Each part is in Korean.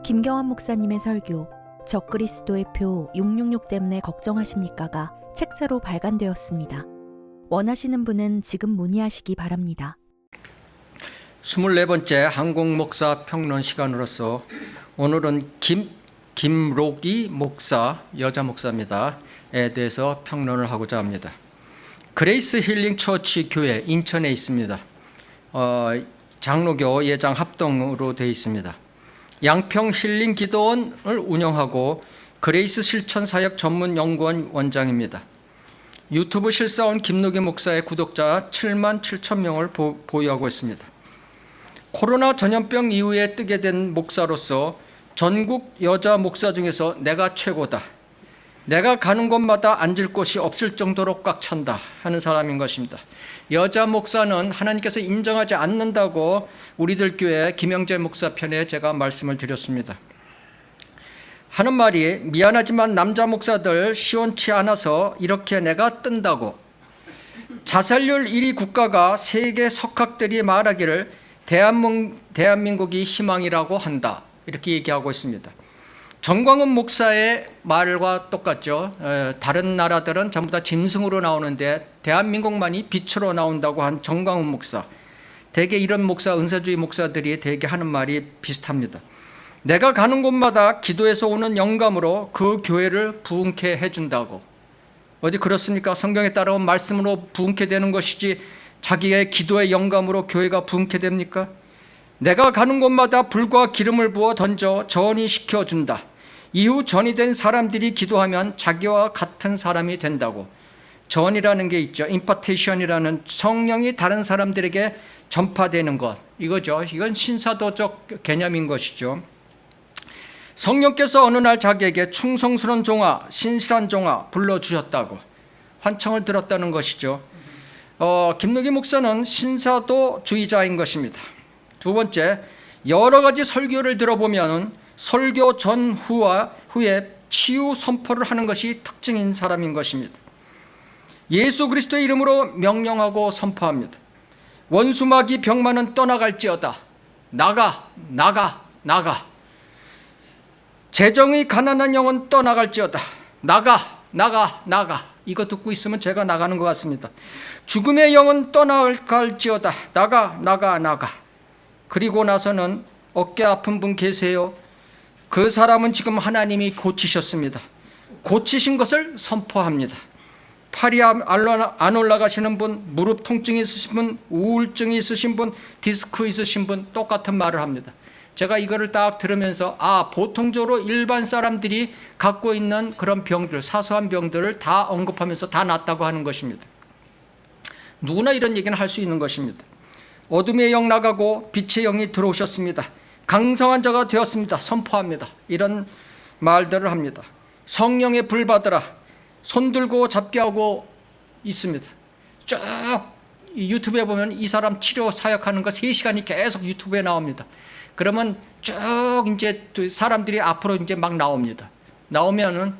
김경환 목사님의 설교 적그리스도의 표 666 때문에 걱정하십니까가 책자로 발간되었습니다. 원하시는 분은 지금 문의하시기 바랍니다. 24번째 한국목사 평론 시간으로서 오늘은 김록이 목사, 여자 목사입니다.에 대해서 평론을 하고자 합니다. 그레이스 힐링 처치 교회 인천에 있습니다. 장로교 예장 합동으로 되어 있습니다. 양평 힐링 기도원을 운영하고 그레이스 실천 사역 전문 연구원 원장입니다. 유튜브 실사원 김록이 목사의 구독자 7만 7천 명을 보유하고 있습니다. 코로나 전염병 이후에 뜨게 된 목사로서 전국 여자 목사 중에서 내가 최고다, 내가 가는 곳마다 앉을 곳이 없을 정도로 꽉 찬다 하는 사람인 것입니다. 여자 목사는 하나님께서 인정하지 않는다고 우리들 교회 김영재 목사 편에 제가 말씀을 드렸습니다. 하는 말이 미안하지만 남자 목사들 시원치 않아서 이렇게 내가 뜬다고. 자살률 1위 국가가 세계 석학들이 말하기를 대한민국이 희망이라고 한다, 이렇게 얘기하고 있습니다. 정광훈 목사의 말과 똑같죠. 다른 나라들은 전부 다 짐승으로 나오는데 대한민국만이 빛으로 나온다고 한 정광훈 목사. 대개 이런 목사, 은사주의 목사들이 대개 하는 말이 비슷합니다. 내가 가는 곳마다 기도에서 오는 영감으로 그 교회를 부흥케 해준다고. 어디 그렇습니까? 성경에 따라온 말씀으로 부흥케 되는 것이지 자기의 기도의 영감으로 교회가 부흥케 됩니까? 내가 가는 곳마다 불과 기름을 부어 던져 전이 시켜준다. 이후 전이 된 사람들이 기도하면 자기와 같은 사람이 된다고. 전이라는 게 있죠. 임파테이션이라는 성령이 다른 사람들에게 전파되는 것, 이거죠. 이건 신사도적 개념인 것이죠. 성령께서 어느 날 자기에게 충성스러운 종아, 신실한 종아 불러주셨다고 환청을 들었다는 것이죠. 김록이 목사는 신사도주의자인 것입니다. 두 번째, 여러 가지 설교를 들어보면 설교 후에 치유 선포를 하는 것이 특징인 사람인 것입니다. 예수 그리스도의 이름으로 명령하고 선포합니다. 원수마귀 병마는 떠나갈지어다. 나가, 나가, 나가. 재정이 가난한 영은 떠나갈지어다. 나가, 나가, 나가. 이거 듣고 있으면 제가 나가는 것 같습니다. 죽음의 영은 떠나갈지어다. 나가, 나가, 나가. 그리고 나서는 어깨 아픈 분 계세요? 그 사람은 지금 하나님이 고치셨습니다. 고치신 것을 선포합니다. 팔이 안 올라가시는 분, 무릎 통증이 있으신 분, 우울증이 있으신 분, 디스크 있으신 분 똑같은 말을 합니다. 제가 이거를 딱 들으면서 보통적으로 일반 사람들이 갖고 있는 그런 병들, 사소한 병들을 다 언급하면서 다 낫다고 하는 것입니다. 누구나 이런 얘기는 할 수 있는 것입니다. 어둠의 영 나가고 빛의 영이 들어오셨습니다. 강성한 자가 되었습니다. 선포합니다. 이런 말들을 합니다. 성령의 불 받으라. 손 들고 잡게 하고 있습니다. 쭉 유튜브에 보면 이 사람 치료 사역하는 거 3시간이 계속 유튜브에 나옵니다. 그러면 쭉 이제 사람들이 앞으로 이제 막 나옵니다. 나오면은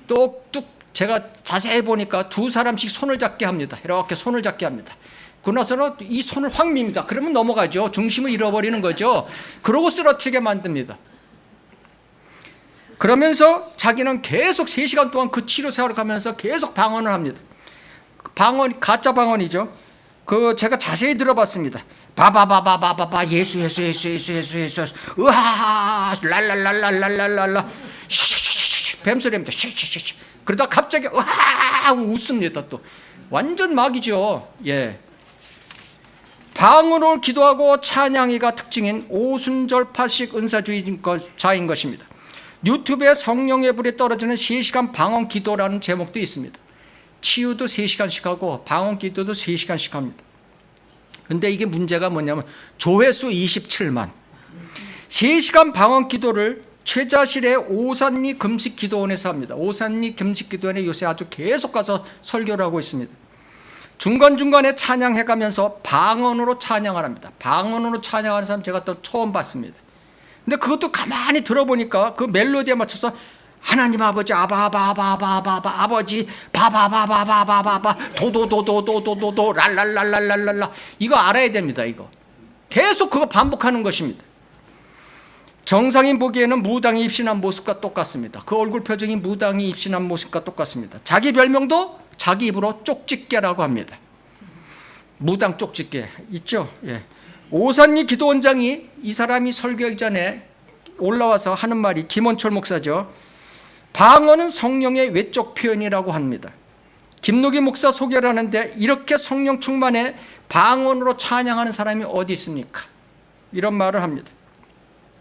똑뚝 제가 자세히 보니까 2사람씩 손을 잡게 합니다. 이렇게 손을 잡게 합니다. 그러나서는 이 손을 확 밉니다. 그러면 넘어가죠. 중심을 잃어버리는 거죠. 그러고 쓰러뜨리게 만듭니다. 그러면서 자기는 계속 3시간 동안 그 치료 생활을 가면서 계속 방언을 합니다. 방언, 가짜 방언이죠. 제가 자세히 들어봤습니다. 바바바바바바바 예수 예수 예수 예수 예수 예수 으하 랄랄랄랄랄랄랄라 쉬쉬쉬쉬 뱀소리입니다. 쉬쉬쉬쉬 그러다 갑자기 으하 웃습니다. 또 완전 막이죠. 예. 방언을 기도하고 찬양이가 특징인 오순절파식 은사주의자인 것입니다. 유튜브에 성령의 불이 떨어지는 3시간 방언 기도라는 제목도 있습니다. 치유도 3시간씩 하고 방언 기도도 3시간씩 합니다. 근데 이게 문제가 뭐냐면 조회수 27만. 3시간 방언 기도를 최자실의 오산리 금식기도원에서 합니다. 오산리 금식기도원에 요새 아주 계속 가서 설교를 하고 있습니다. 중간중간에 찬양해가면서 방언으로 찬양을 합니다. 방언으로 찬양하는 사람 제가 또 처음 봤습니다. 근데 그것도 가만히 들어보니까 그 멜로디에 맞춰서 하나님 아버지 아바바바바바바 아버지 바바바바바바바 도도도도도도도 랄랄랄랄랄랄라 이거 알아야 됩니다. 이거 계속 그거 반복하는 것입니다. 정상인 보기에는 무당이 입신한 모습과 똑같습니다. 그 얼굴 표정이 무당이 입신한 모습과 똑같습니다. 자기 별명도 자기 입으로 쪽집게라고 합니다. 무당 쪽집게 있죠? 예. 오산리 기도원장이 이 사람이 설교하기 전에 올라와서 하는 말이, 김원철 목사죠. 방언은 성령의 외적 표현이라고 합니다. 김노기 목사 소개를 하는데 이렇게 성령 충만에 방언으로 찬양하는 사람이 어디 있습니까? 이런 말을 합니다.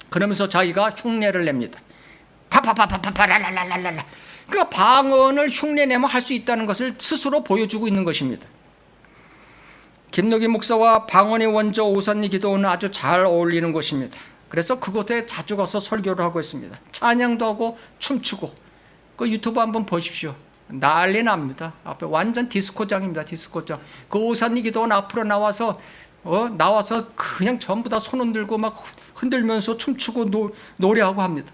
그러면서 자기가 흉내를 냅니다. 파파파파파라라라라라. 그러니까 방언을 흉내내면 할 수 있다는 것을 스스로 보여주고 있는 것입니다. 김노기 목사와 방언의 원조 오산리 기도원은 아주 잘 어울리는 곳입니다. 그래서 그곳에 자주 가서 설교를 하고 있습니다. 찬양도 하고 춤추고. 그 유튜브 한번 보십시오. 난리 납니다. 앞에 완전 디스코장입니다. 디스코장. 그 오산리 기도원 앞으로 나와서 그냥 전부 다 손 흔들고 막 흔들면서 춤추고 노래하고 합니다.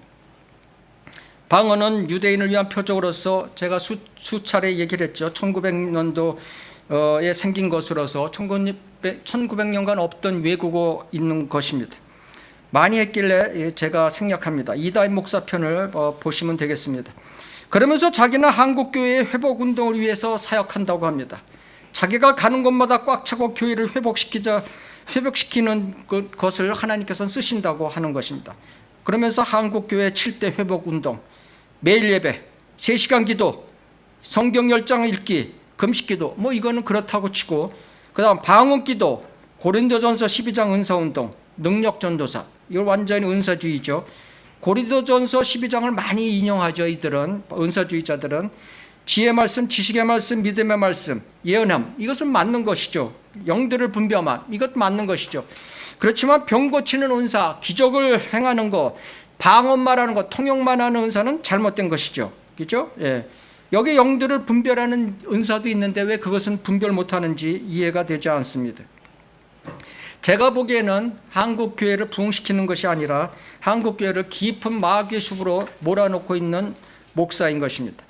방언은 유대인을 위한 표적으로서 제가 수차례 얘기를 했죠. 1900년도에 생긴 것으로서 1900년간 없던 외국어 있는 것입니다. 많이 했길래 제가 생략합니다. 이다임 목사 편을 보시면 되겠습니다. 그러면서 자기는 한국교회의 회복운동을 위해서 사역한다고 합니다. 자기가 가는 곳마다 꽉 차고 교회를 회복시키는 것을 하나님께서는 쓰신다고 하는 것입니다. 그러면서 한국교회 7대 회복운동, 매일 예배, 3시간 기도, 성경 10장 읽기, 금식기도, 이거는 그렇다고 치고, 그 다음 방언기도, 고린도전서 12장 은사운동, 능력전도사, 이거 완전히 은사주의죠. 고린도전서 12장을 많이 인용하죠. 이들은, 은사주의자들은. 지혜의 말씀, 지식의 말씀, 믿음의 말씀, 예언함, 이것은 맞는 것이죠. 영들을 분별함, 이것 맞는 것이죠. 그렇지만 병 고치는 은사, 기적을 행하는 것, 방언 말하는 것, 통역만 하는 은사는 잘못된 것이죠. 그렇죠? 예. 여기 영들을 분별하는 은사도 있는데 왜 그것은 분별 못하는지 이해가 되지 않습니다. 제가 보기에는 한국교회를 부흥시키는 것이 아니라 한국교회를 깊은 마귀의 숲으로 몰아넣고 있는 목사인 것입니다.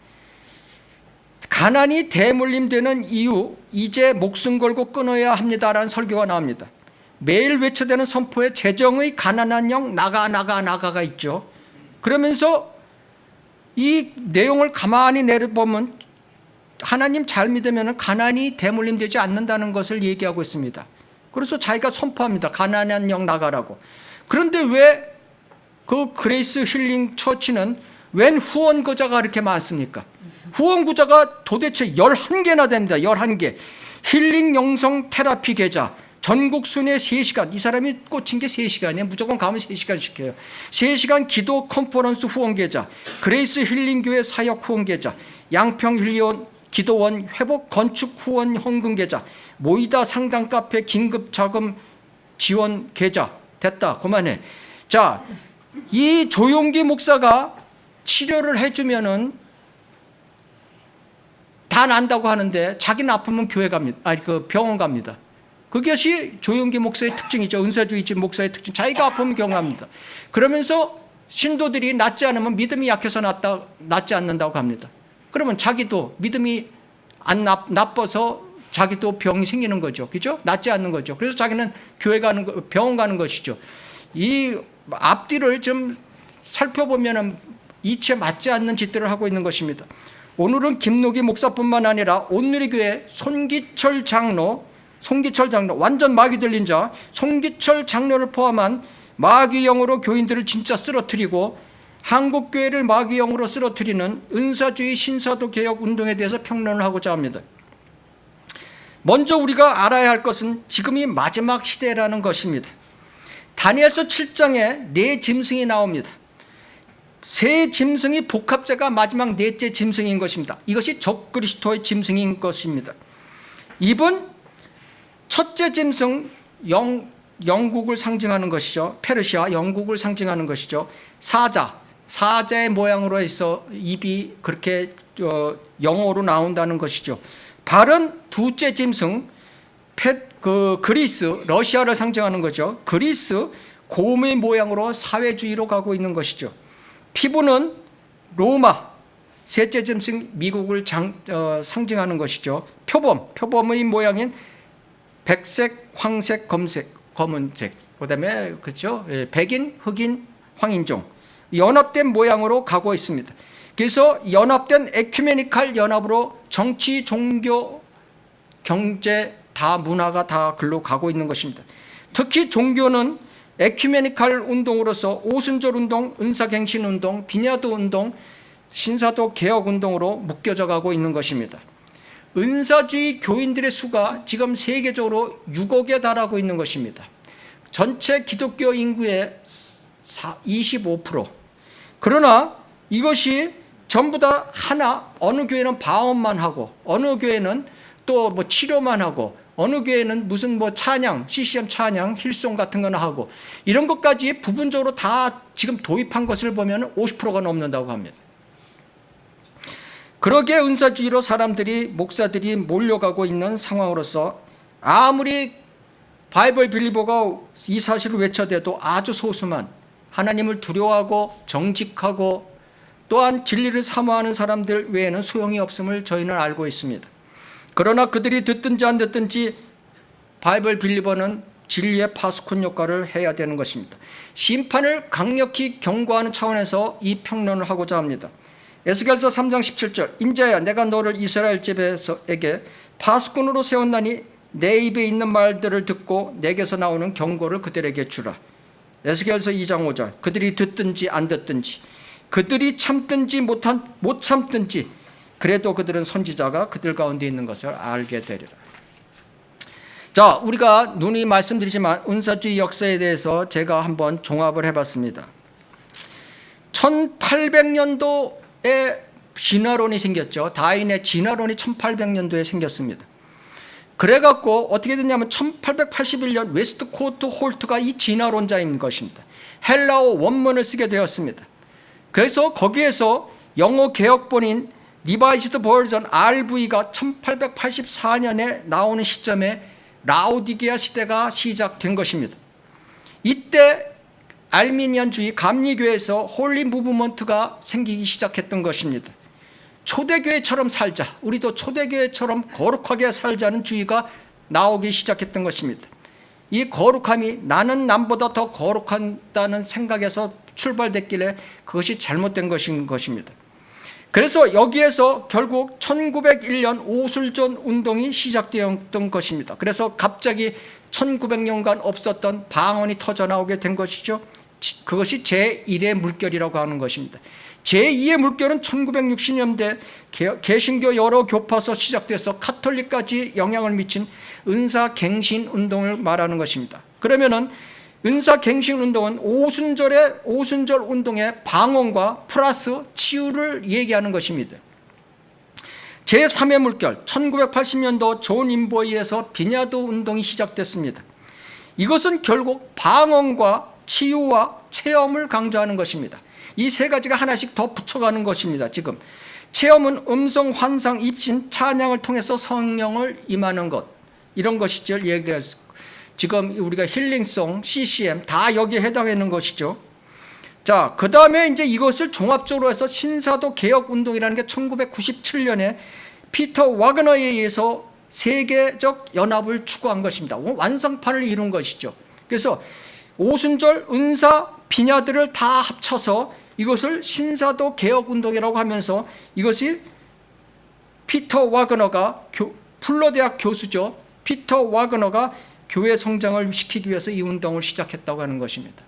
가난이 대물림되는 이유, 이제 목숨 걸고 끊어야 합니다라는 설교가 나옵니다. 매일 외쳐대는 선포에 재정의 가난한 영 나가가 있죠. 그러면서 이 내용을 가만히 내려보면 하나님 잘 믿으면 가난이 대물림되지 않는다는 것을 얘기하고 있습니다. 그래서 자기가 선포합니다. 가난한 영 나가라고. 그런데 왜 그 그레이스 힐링 처치는 웬 후원구자가 이렇게 많습니까? 후원구자가 도대체 11개나 됩니다. 11개. 힐링 영성 테라피 계좌. 전국 순회 3시간. 이 사람이 꽂힌 게 3시간이에요. 무조건 가면 3시간씩 해요. 3시간 기도 컨퍼런스 후원 계좌. 그레이스 힐링 교회 사역 후원 계좌. 양평 힐리온 기도원 회복 건축 후원 헌금 계좌. 모이다 상담 카페 긴급 자금 지원 계좌. 됐다. 그만해. 자, 이 조용기 목사가 치료를 해주면은 다 난다고 하는데 자기는 아프면 교회 갑니다. 병원 갑니다. 그것이 조용기 목사의 특징이죠. 은사주의지 목사의 특징. 자기가 아프면 경험합니다. 그러면서 신도들이 낫지 않으면 믿음이 약해서 낫지 않는다고 합니다. 그러면 자기도 믿음이 안 나빠서 자기도 병이 생기는 거죠. 그죠? 낫지 않는 거죠. 그래서 자기는 교회 가는 거, 병원 가는 것이죠. 이 앞뒤를 좀 살펴보면 이치에 맞지 않는 짓들을 하고 있는 것입니다. 오늘은 김노기 목사뿐만 아니라 온누리교회 손기철 장로 완전 마귀 들린 자 손기철 장로를 포함한 마귀영으로 교인들을 진짜 쓰러뜨리고 한국교회를 마귀영으로 쓰러뜨리는 은사주의 신사도 개혁 운동에 대해서 평론을 하고자 합니다. 먼저 우리가 알아야 할 것은 지금이 마지막 시대라는 것입니다. 다니엘서 7장에 4짐승이 나옵니다. 3짐승이 복합제가 마지막 4째 짐승인 것입니다. 이것이 적그리스도의 짐승인 것입니다. 이번 첫째 짐승 영국을 상징하는 것이죠. 페르시아 영국을 상징하는 것이죠. 사자의 모양으로 해서 입이 그렇게 영어로 나온다는 것이죠. 발은 둘째 짐승 그리스 러시아를 상징하는 거죠. 그리스 곰의 모양으로 사회주의로 가고 있는 것이죠. 피부는 로마 셋째 짐승 미국을 상징하는 것이죠. 표범의 모양인 백색, 황색, 검은색, 그다음에 그렇죠. 백인, 흑인, 황인종, 연합된 모양으로 가고 있습니다. 그래서 연합된 에큐메니칼 연합으로 정치, 종교, 경제 다 문화가 다 글로 가고 있는 것입니다. 특히 종교는 에큐메니칼 운동으로서 오순절 운동, 은사갱신 운동, 비냐드 운동, 신사도 개혁 운동으로 묶여져 가고 있는 것입니다. 은사주의 교인들의 수가 지금 세계적으로 6억에 달하고 있는 것입니다. 전체 기독교 인구의 25%. 그러나 이것이 전부 다 하나, 어느 교회는 방언만 하고, 어느 교회는 또 뭐 치료만 하고, 어느 교회는 무슨 뭐 찬양, CCM 찬양, 힐송 같은 거나 하고, 이런 것까지 부분적으로 다 지금 도입한 것을 보면 50%가 넘는다고 합니다. 그러기에 은사주의로 사람들이, 목사들이 몰려가고 있는 상황으로서 아무리 바이블 빌리버가 이 사실을 외쳐대도 아주 소수만 하나님을 두려워하고 정직하고 또한 진리를 사모하는 사람들 외에는 소용이 없음을 저희는 알고 있습니다. 그러나 그들이 듣든지 안 듣든지 바이블 빌리버는 진리의 파수꾼 역할을 해야 되는 것입니다. 심판을 강력히 경고하는 차원에서 이 평론을 하고자 합니다. 에스겔서 3장 17절, 인자야 내가 너를 이스라엘 집에게 파수꾼으로 세웠나니 내 입에 있는 말들을 듣고 내게서 나오는 경고를 그들에게 주라. 에스겔서 2장 5절, 그들이 듣든지 안 듣든지, 그들이 참든지 못 참든지 그래도 그들은 선지자가 그들 가운데 있는 것을 알게 되리라. 자, 우리가 누누이 말씀드리지만 은사주의 역사에 대해서 제가 한번 종합을 해봤습니다. 1800년도에 진화론이 생겼죠. 다윈의 진화론이 1800년도에 생겼습니다. 그래갖고 어떻게 됐냐면 1881년 웨스트코트 홀트가 이 진화론자인 것입니다. 헬라어 원문을 쓰게 되었습니다. 그래서 거기에서 영어 개혁본인 리바이즈드 버전 RV가 1884년에 나오는 시점에 라오디게아 시대가 시작된 것입니다. 이때 알미니안주의 감리교회에서 홀리 무브먼트가 생기기 시작했던 것입니다. 초대교회처럼 살자, 우리도 초대교회처럼 거룩하게 살자는 주의가 나오기 시작했던 것입니다. 이 거룩함이 나는 남보다 더 거룩하다는 생각에서 출발됐길래 그것이 잘못된 것인 것입니다. 그래서 여기에서 결국 1901년 오술전 운동이 시작되었던 것입니다. 그래서 갑자기 1900년간 없었던 방언이 터져나오게 된 것이죠. 그것이 제1의 물결이라고 하는 것입니다. 제2의 물결은 1960년대 개신교 여러 교파서 시작돼서 카톨릭까지 영향을 미친 은사갱신 운동을 말하는 것입니다. 그러면은 은사갱신 운동은 오순절 운동의 방언과 플러스 치유를 얘기하는 것입니다. 제3의 물결 1980년도 존 인보이에서 비냐드 운동이 시작됐습니다. 이것은 결국 방언과 치유와 체험을 강조하는 것입니다. 이 세 가지가 하나씩 더 붙여가는 것입니다. 지금 체험은 음성, 환상, 입신, 찬양을 통해서 성령을 임하는 것, 이런 것이죠. 지금 우리가 힐링송, CCM 다 여기에 해당하는 것이죠. 자, 그 다음에 이제 이것을 종합적으로 해서 신사도 개혁 운동이라는 게 1997년에 피터 와그너에 의해서 세계적 연합을 추구한 것입니다. 완성판을 이룬 것이죠. 그래서 오순절, 은사, 비냐드를 다 합쳐서 이것을 신사도 개혁 운동이라고 하면서 이것이 피터 와그너가 플러 대학 교수죠. 피터 와그너가 교회 성장을 시키기 위해서 이 운동을 시작했다고 하는 것입니다.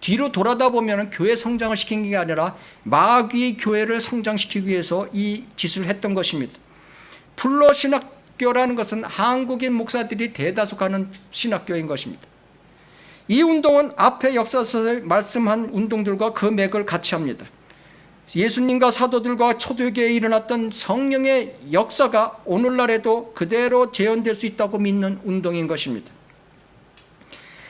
뒤로 돌아다 보면 교회 성장을 시킨 게 아니라 마귀의 교회를 성장시키기 위해서 이 짓을 했던 것입니다. 플러 신학교라는 것은 한국인 목사들이 대다수 가는 신학교인 것입니다. 이 운동은 앞에 역사서에 말씀한 운동들과 그 맥을 같이 합니다. 예수님과 사도들과 초대교회에 일어났던 성령의 역사가 오늘날에도 그대로 재현될 수 있다고 믿는 운동인 것입니다.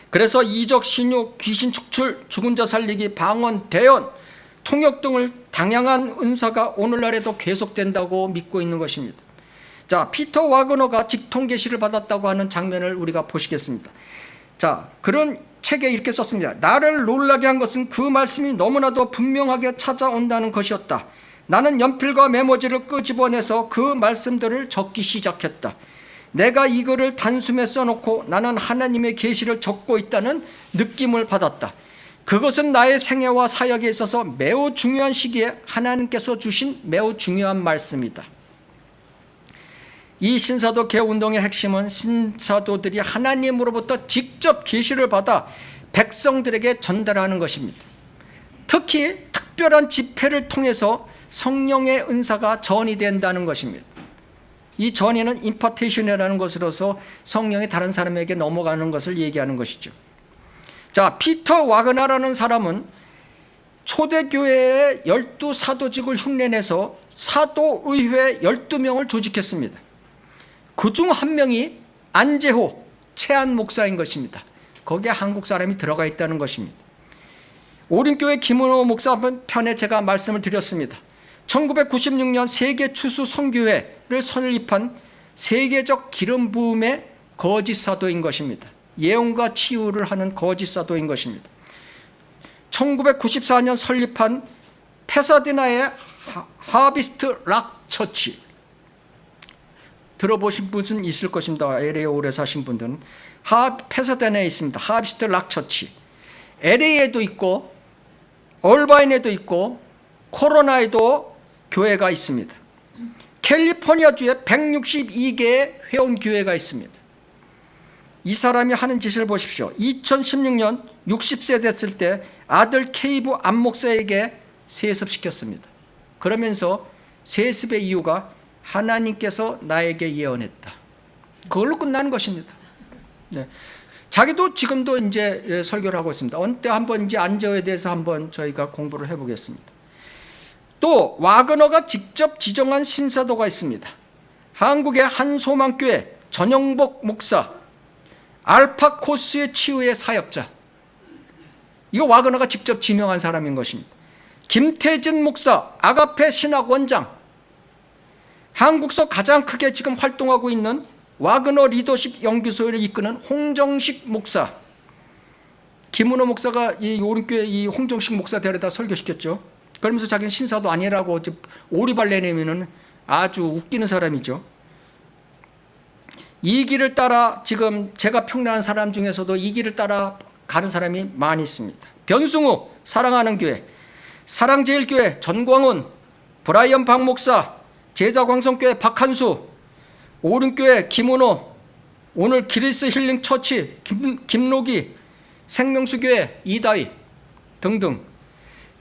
그래서 이적, 신유, 귀신 축출, 죽은 자 살리기, 방언, 대언, 통역 등을 다양한 은사가 오늘날에도 계속된다고 믿고 있는 것입니다. 자, 피터 와그너가 직통 계시를 받았다고 하는 장면을 우리가 보시겠습니다. 자, 그런 책에 이렇게 썼습니다. 나를 놀라게 한 것은 그 말씀이 너무나도 분명하게 찾아온다는 것이었다. 나는 연필과 메모지를 끄집어내서 그 말씀들을 적기 시작했다. 내가 이거를 단숨에 써놓고 나는 하나님의 계시를 적고 있다는 느낌을 받았다. 그것은 나의 생애와 사역에 있어서 매우 중요한 시기에 하나님께서 주신 매우 중요한 말씀이다. 이 신사도 개운동의 핵심은 신사도들이 하나님으로부터 직접 계시를 받아 백성들에게 전달하는 것입니다. 특히 특별한 집회를 통해서 성령의 은사가 전이된다는 것입니다. 이 전이는 임파테이션이라는 것으로서 성령이 다른 사람에게 넘어가는 것을 얘기하는 것이죠. 자, 피터 와그너라는 사람은 초대교회의 12사도직을 흉내내서 사도의회 12명을 조직했습니다. 그중 한 명이 안재호 채안 목사인 것입니다. 거기에 한국 사람이 들어가 있다는 것입니다. 오림교회 김은호 목사 편에 제가 말씀을 드렸습니다. 1996년 세계 추수 선교회를 설립한 세계적 기름 부음의 거짓 사도인 것입니다. 예언과 치유를 하는 거짓 사도인 것입니다. 1994년 설립한 페사디나의 하비스트 락 처치, 들어보신 분은 있을 것입니다. LA에 오래 사신 분들은. 페사디나에 있습니다. 하비스트 락 처치. LA에도 있고 얼바인에도 있고 코로나에도 교회가 있습니다. 캘리포니아주에 162개의 회원교회가 있습니다. 이 사람이 하는 짓을 보십시오. 2016년 60세 됐을 때 아들 케이브 안 목사에게 세습시켰습니다. 그러면서 세습의 이유가 하나님께서 나에게 예언했다. 그걸로 끝나는 것입니다. 네. 자기도 지금도 이제 설교를 하고 있습니다. 언제 한번 이제 안재호에 대해서 한번 저희가 공부를 해보겠습니다. 또 와그너가 직접 지정한 신사도가 있습니다. 한국의 한소망교회 전영복 목사, 알파 코스의 치유의 사역자. 이거 와그너가 직접 지명한 사람인 것입니다. 김태진 목사, 아가페 신학 원장. 한국서 가장 크게 지금 활동하고 있는 와그너 리더십 연구소를 이끄는 홍정식 목사. 김은호 목사가 이 오림교회 이 홍정식 목사 데려다 설교시켰죠. 그러면서 자기는 신사도 아니라고 오리발 내내면은 아주 웃기는 사람이죠. 이 길을 따라 지금 제가 평론한 사람 중에서도 이 길을 따라 가는 사람이 많이 있습니다. 변승우 사랑하는 교회, 사랑제일교회 전광훈, 브라이언 박 목사, 제자광성교회 박한수, 오른교회 김은호, 오늘 기리스 힐링 처치 김노기, 생명수교회 이다윗 등등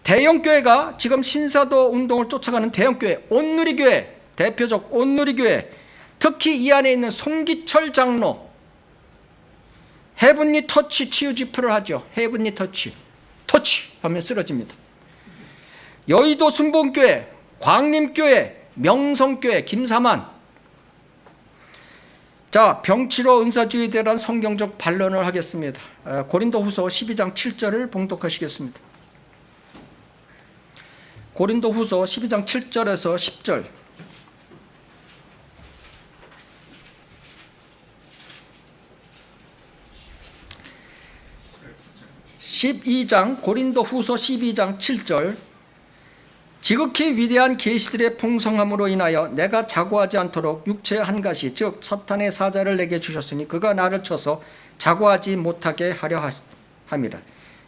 대형교회가 지금 신사도 운동을 쫓아가는 대형교회 온누리교회, 대표적 온누리교회, 특히 이 안에 있는 송기철 장로 헤븐리 터치 치유 집회를 하죠. 헤븐리 터치 하면 쓰러집니다. 여의도 순복교회, 광림교회, 명성교회 김사만. 자, 병치료 은사주의에 대한 성경적 반론을 하겠습니다. 고린도후서 12장 7절을 봉독하시겠습니다. 고린도후서 12장 7절에서 10절. 12장 고린도후서 12장 7절. 지극히 위대한 계시들의 풍성함으로 인하여 내가 자고하지 않도록 육체의 한 가시 즉 사탄의 사자를 내게 주셨으니 그가 나를 쳐서 자고하지 못하게 하려 함이라.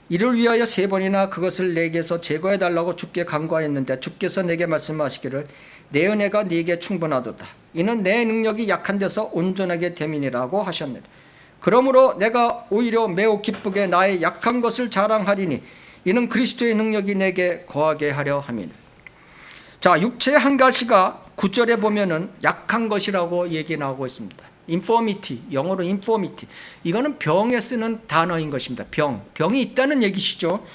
이를 위하여 3번이나 그것을 내게서 제거해달라고 주께 간구하였는데 주께서 내게 말씀하시기를 내 은혜가 네게 충분하도다. 이는 내 능력이 약한 데서 온전하게 됨이니라고 하셨느니라. 그러므로 내가 오히려 매우 기쁘게 나의 약한 것을 자랑하리니 이는 그리스도의 능력이 내게 거하게 하려 함이니라. 자, 육체의 한 가시가 9절에 보면은 약한 것이라고 얘기 나오고 있습니다. infirmity, 영어로 infirmity. 이거는 병에 쓰는 단어인 것입니다. 병이 있다는 얘기시죠.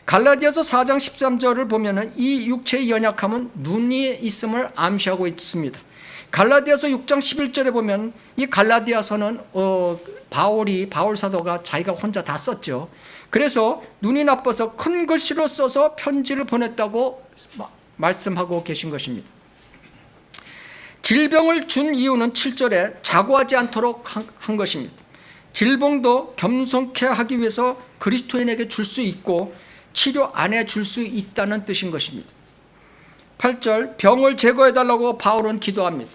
갈라디아서 4장 13절을 보면은 이 육체의 연약함은 눈이 있음을 암시하고 있습니다. 갈라디아서 6장 11절에 보면 이 갈라디아서는 바울 사도가 자기가 혼자 다 썼죠. 그래서 눈이 나빠서 큰 글씨로 써서 편지를 보냈다고 말씀하고 계신 것입니다. 질병을 준 이유는 7절에 자고하지 않도록 한 것입니다. 질병도 겸손케 하기 위해서 그리스도인에게 줄 수 있고 치료 안 해 줄 수 있다는 뜻인 것입니다. 8절 병을 제거해달라고 바울은 기도합니다.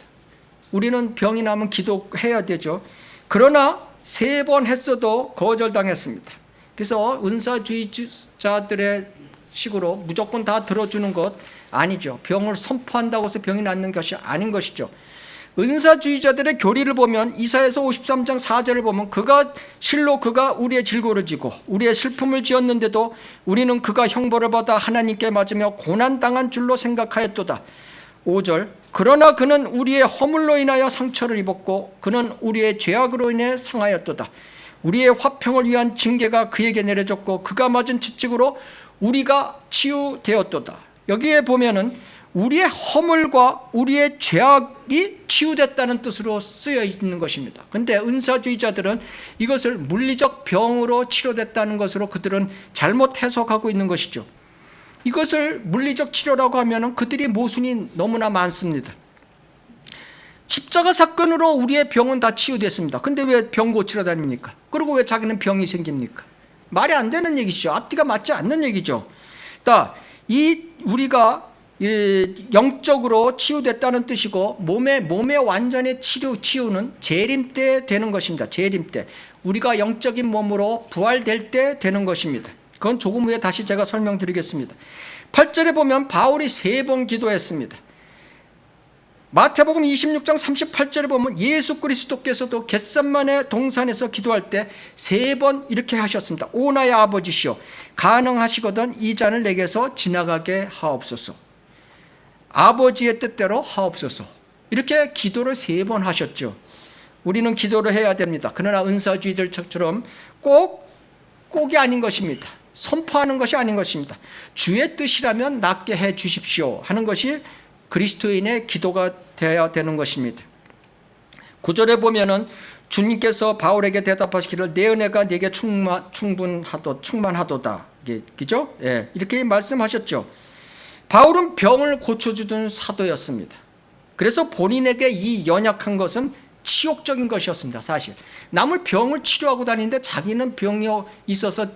우리는 병이 나면 기도해야 되죠. 그러나 3번 했어도 거절당했습니다. 그래서 은사주의자들의 식으로 무조건 다 들어주는 것 아니죠. 병을 선포한다고 해서 병이 낫는 것이 아닌 것이죠. 은사주의자들의 교리를 보면 이사야서 53장 4절을 보면 실로 그가 우리의 질고를 지고 우리의 슬픔을 지었는데도 우리는 그가 형벌을 받아 하나님께 맞으며 고난당한 줄로 생각하였도다. 5절 그러나 그는 우리의 허물로 인하여 상처를 입었고 그는 우리의 죄악으로 인해 상하였도다. 우리의 화평을 위한 징계가 그에게 내려졌고 그가 맞은 채찍으로 우리가 치유되었도다. 여기에 보면은 우리의 허물과 우리의 죄악이 치유됐다는 뜻으로 쓰여 있는 것입니다. 그런데 은사주의자들은 이것을 물리적 병으로 치료됐다는 것으로 그들은 잘못 해석하고 있는 것이죠. 이것을 물리적 치료라고 하면 그들이 모순이 너무나 많습니다. 십자가 사건으로 우리의 병은 다 치유됐습니다. 근데 왜 병 고치러 다닙니까? 그리고 왜 자기는 병이 생깁니까? 말이 안 되는 얘기죠. 앞뒤가 맞지 않는 얘기죠. 우리가 영적으로 치유됐다는 뜻이고 몸에 완전히 치유는 재림 때 되는 것입니다. 재림 때 우리가 영적인 몸으로 부활될 때 되는 것입니다. 그건 조금 후에 다시 제가 설명드리겠습니다. 8절에 보면 바울이 3번 기도했습니다. 마태복음 26장 38절에 보면 예수 그리스도께서도 겟셋마네 동산에서 기도할 때 3번 이렇게 하셨습니다. 오 나의 아버지시여 가능하시거든 이 잔을 내게서 지나가게 하옵소서. 아버지의 뜻대로 하옵소서. 이렇게 기도를 3번 하셨죠. 우리는 기도를 해야 됩니다. 그러나 은사주의들처럼 꼭이 아닌 것입니다. 선포하는 것이 아닌 것입니다. 주의 뜻이라면 낫게 해 주십시오 하는 것이 그리스도인의 기도가 되어야 되는 것입니다. 9절에 보면은 주님께서 바울에게 대답하시기를 내 은혜가 네게 충만하도다. 그죠? 예, 이렇게 말씀하셨죠. 바울은 병을 고쳐주던 사도였습니다. 그래서 본인에게 이 연약한 것은 치욕적인 것이었습니다. 사실 남을 병을 치료하고 다니는데 자기는 병이 있어서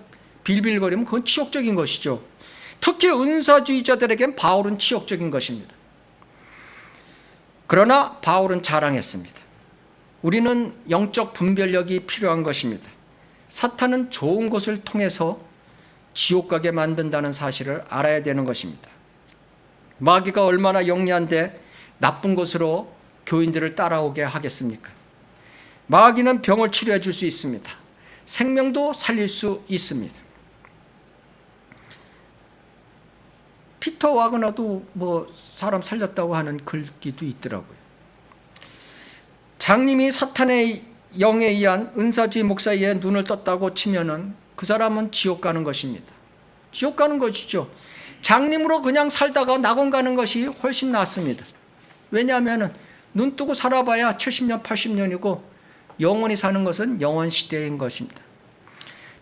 빌빌거리면 그건 치욕적인 것이죠. 특히 은사주의자들에겐 바울은 치욕적인 것입니다. 그러나 바울은 자랑했습니다. 우리는 영적 분별력이 필요한 것입니다. 사탄은 좋은 것을 통해서 지옥 가게 만든다는 사실을 알아야 되는 것입니다. 마귀가 얼마나 영리한데 나쁜 것으로 교인들을 따라오게 하겠습니까? 마귀는 병을 치료해 줄 수 있습니다. 생명도 살릴 수 있습니다. 피터 와그너도 사람 살렸다고 하는 글귀도 있더라고요. 장님이 사탄의 영에 의한 은사주의 목사에 눈을 떴다고 치면은 그 사람은 지옥 가는 것입니다. 지옥 가는 것이죠. 장님으로 그냥 살다가 낙원 가는 것이 훨씬 낫습니다. 왜냐하면 눈 뜨고 살아봐야 70년, 80년이고 영원히 사는 것은 영원 시대인 것입니다.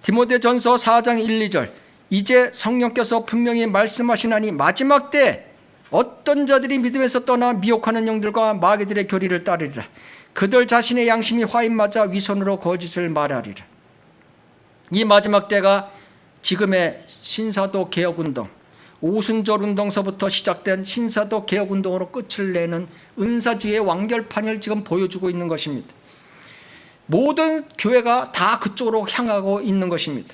디모데전서 4장 1, 2절 이제 성령께서 분명히 말씀하시나니 마지막 때 어떤 자들이 믿음에서 떠나 미혹하는 영들과 마귀들의 교리를 따르리라. 그들 자신의 양심이 화인 맞아 위선으로 거짓을 말하리라. 이 마지막 때가 지금의 신사도 개혁운동, 오순절 운동서부터 시작된 신사도 개혁운동으로 끝을 내는 은사주의의 완결판을 지금 보여주고 있는 것입니다. 모든 교회가 다 그쪽으로 향하고 있는 것입니다.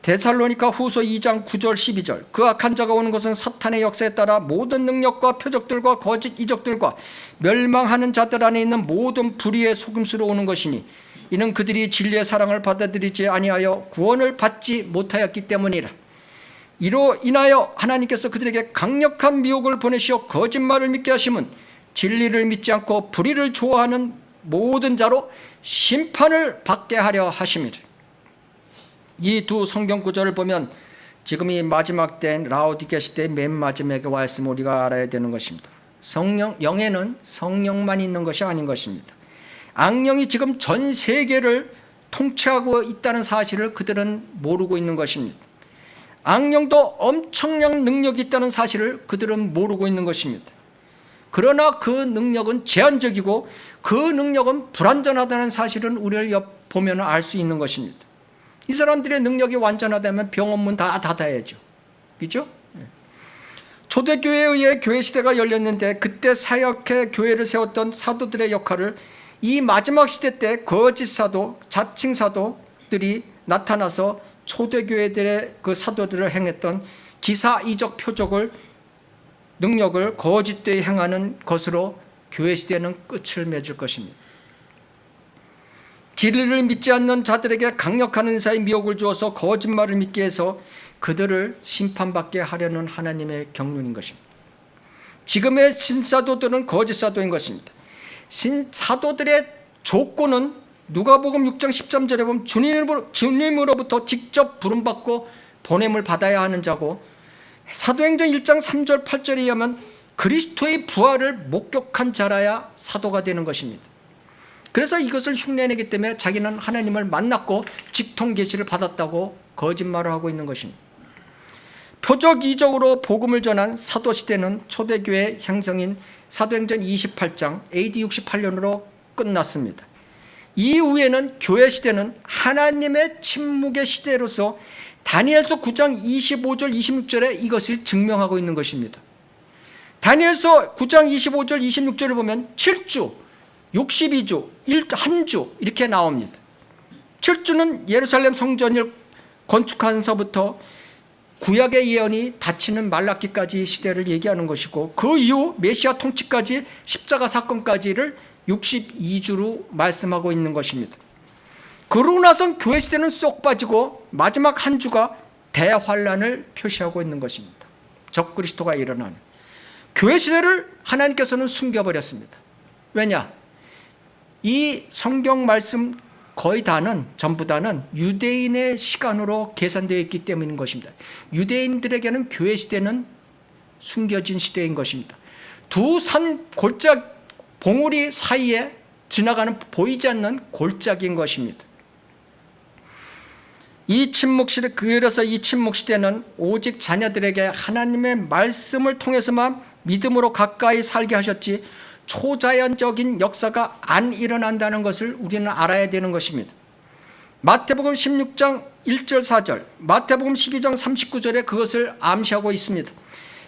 데살로니가 후서 2장 9절 12절 그 악한 자가 오는 것은 사탄의 역사에 따라 모든 능력과 표적들과 거짓 이적들과 멸망하는 자들 안에 있는 모든 불의의 속임수로 오는 것이니 이는 그들이 진리의 사랑을 받아들이지 아니하여 구원을 받지 못하였기 때문이라. 이로 인하여 하나님께서 그들에게 강력한 미혹을 보내시어 거짓말을 믿게 하심은 진리를 믿지 않고 불의를 좋아하는 모든 자로 심판을 받게 하려 하심이라. 이 두 성경 구절을 보면 지금 이 마지막 때인 라오디게아 시대의 맨 마지막에 와 있음을 우리가 알아야 되는 것입니다. 영에는 성령만 있는 것이 아닌 것입니다. 악령이 지금 전 세계를 통치하고 있다는 사실을 그들은 모르고 있는 것입니다. 악령도 엄청난 능력이 있다는 사실을 그들은 모르고 있는 것입니다. 그러나 그 능력은 제한적이고 그 능력은 불완전하다는 사실은 우리를 보면 알 수 있는 것입니다. 이 사람들의 능력이 완전하다면 병원문 다 닫아야죠. 그렇죠? 초대교회에 의해 교회 시대가 열렸는데 그때 사역해 교회를 세웠던 사도들의 역할을 이 마지막 시대 때 거짓 사도, 자칭 사도들이 나타나서 초대교회들의 그 사도들을 행했던 기사이적 표적을 능력을 거짓되이 행하는 것으로 교회 시대는 끝을 맺을 것입니다. 진리를 믿지 않는 자들에게 강력한 은사의 미혹을 주어서 거짓말을 믿게 해서 그들을 심판받게 하려는 하나님의 경륜인 것입니다. 지금의 신사도들은 거짓 사도인 것입니다. 신사도들의 조건은 누가복음 6장 13절에 보면 주님으로부터 직접 부름받고 보냄을 받아야 하는 자고, 사도행전 1장 3절 8절에 의하면 그리스도의 부활을 목격한 자라야 사도가 되는 것입니다. 그래서 이것을 흉내내기 때문에 자기는 하나님을 만났고 직통 계시를 받았다고 거짓말을 하고 있는 것입니다. 표적 이적으로 복음을 전한 사도시대는 초대교회 형성인 사도행전 28장 AD 68년으로 끝났습니다. 이후에는 교회시대는 하나님의 침묵의 시대로서 다니엘서 9장 25절 26절에 이것을 증명하고 있는 것입니다. 다니엘서 9장 25절 26절을 보면 7주, 62주, 1주 이렇게 나옵니다. 7주는 예루살렘 성전을 건축하면서부터 구약의 예언이 닫히는 말라기까지 시대를 얘기하는 것이고, 그 이후 메시아 통치까지 십자가 사건까지를 62주로 말씀하고 있는 것입니다. 그러고 나선 교회 시대는 쏙 빠지고 마지막 한 주가 대환란을 표시하고 있는 것입니다. 적그리스도가 일어나는 교회 시대를 하나님께서는 숨겨버렸습니다. 왜냐? 이 성경 말씀 거의 다는, 전부 다는 유대인의 시간으로 계산되어 있기 때문인 것입니다. 유대인들에게는 교회 시대는 숨겨진 시대인 것입니다. 두 산 골짝 봉우리 사이에 지나가는 보이지 않는 골짜기인 것입니다. 이 침묵 시대, 그래서 이 침묵 시대는 오직 자녀들에게 하나님의 말씀을 통해서만 믿음으로 가까이 살게 하셨지 초자연적인 역사가 안 일어난다는 것을 우리는 알아야 되는 것입니다. 마태복음 16장 1절 4절, 마태복음 12장 39절에 그것을 암시하고 있습니다.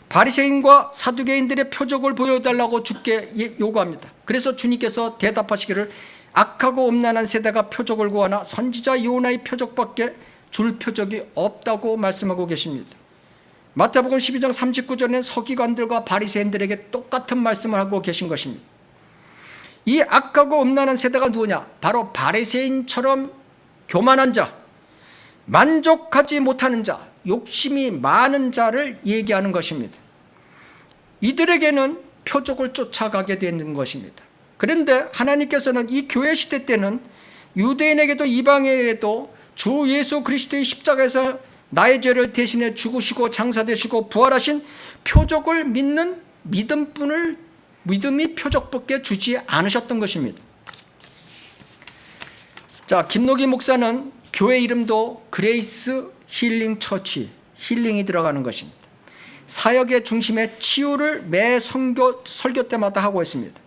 바리새인과 사두개인들의 표적을 보여달라고 주께 요구합니다. 그래서 주님께서 대답하시기를 악하고 음란한 세대가 표적을 구하나 선지자 요나의 표적밖에 줄 표적이 없다고 말씀하고 계십니다. 마태복음 12장 39절에는 서기관들과 바리새인들에게 똑같은 말씀을 하고 계신 것입니다. 이 악하고 음란한 세대가 누구냐? 바로 바리새인처럼 교만한 자, 만족하지 못하는 자, 욕심이 많은 자를 얘기하는 것입니다. 이들에게는 표적을 쫓아가게 되는 것입니다. 그런데 하나님께서는 이 교회 시대 때는 유대인에게도 이방인에게도 주 예수 그리스도의 십자가에서 나의 죄를 대신해 죽으시고 장사되시고 부활하신 표적을 믿는 믿음이 표적밖에 주지 않으셨던 것입니다. 자, 김노기 목사는 교회 이름도 그레이스 힐링 처치, 힐링이 들어가는 것입니다. 사역의 중심에 치유를 매 설교 때마다 하고 있습니다.